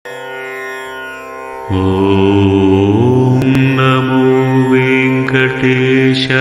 ఓం నమో వెంకటేశాయ.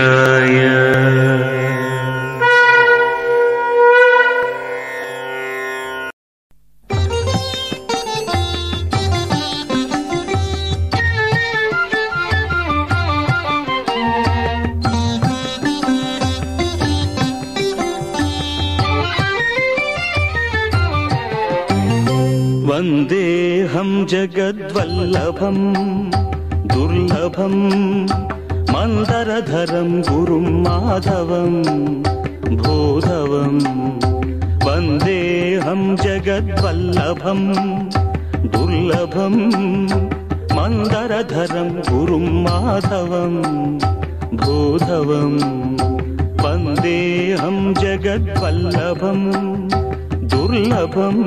వందేహం జగద్వల్లభం దుర్లభం మందరధరం గురుం మాధవం భూధవం. వందేహం జగద్వల్లభం దుర్లభం మందరధరం గురుం మాధవం భూధవం. వందేహం జగద్వల్లభం దుర్లభం.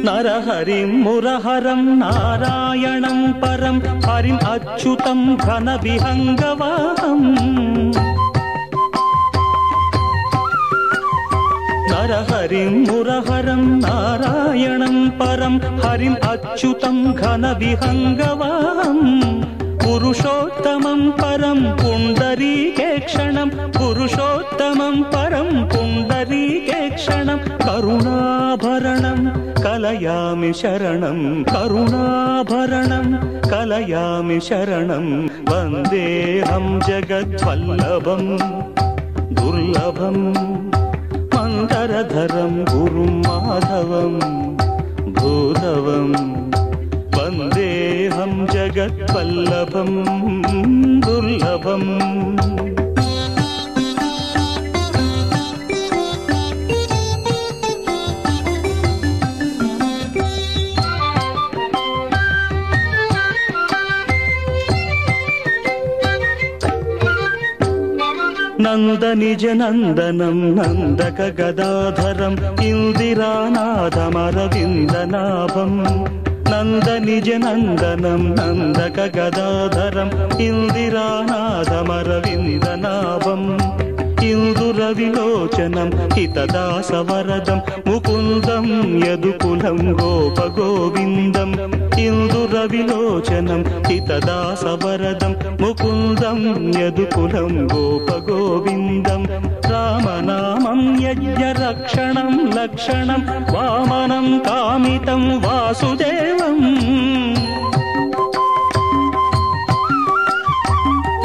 నరహరిం మురహరం నారాయణం పరం హరిం అచ్యుతం ఘన విహంగవాహం. నరహరిం మురహరం నారాయణం పరం హరిం అచ్యుతం ఘన విహంగవాహం. పురుషోత్తమం పరం పుండరీకేక్షణం పురుషోత్తమం పరం పుండరీకేక్షణం. కరుణాభరణం కలయామి శరణం కరుణాభరణం కలయామి శరణం. వందేహం జగద్వల్లభం దుర్లభం మందరధరం గురుం మాధవం భూధవం. వందేహం జగద్వల్లభం దుర్లభం. నందనిజ నందనం నందక గదాధరం ఇందిరానాథమరవిందనాభం. నందనిజ నందనం నందక గదాధరం ఇందిరానాథమరవిందనాభం. ఇందురవిలోచనం హితదాసవరదం ముకుందం యదుకులం గోపగోవిందం. ఇందురవిలోచనం హితదాసవరదం ముకుందం యదుకులం గోపగోవిందం. రామనామం యజ్ఞరక్షణం లక్షణం వామనం కామితం వాసుదేవం.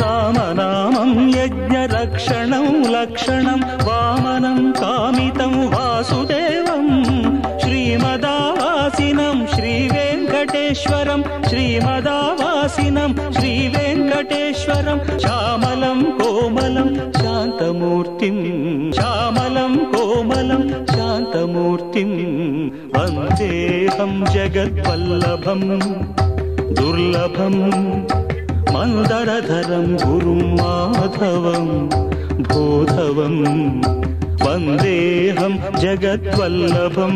రామనామం యజ్ఞరక్షణం లక్షణం వామనం కామితం వాసుదేవం. శ్రీమదావాసినం శ్రీవేంకటేశ్వరం శ్రీమదావాసినం శ్రీవేంకటేశ్వరం. శ్యామలం కోమలం శాంతమూర్తిం శ్యామలం కోమలం శాంతమూర్తిం. వందేహం జగద్వల్లభం దుర్లభం మందరధరం గురుం మాధవం భూధవం. వందేహం జగద్వల్లభం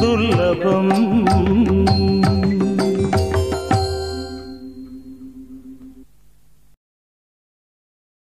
దుర్లభం.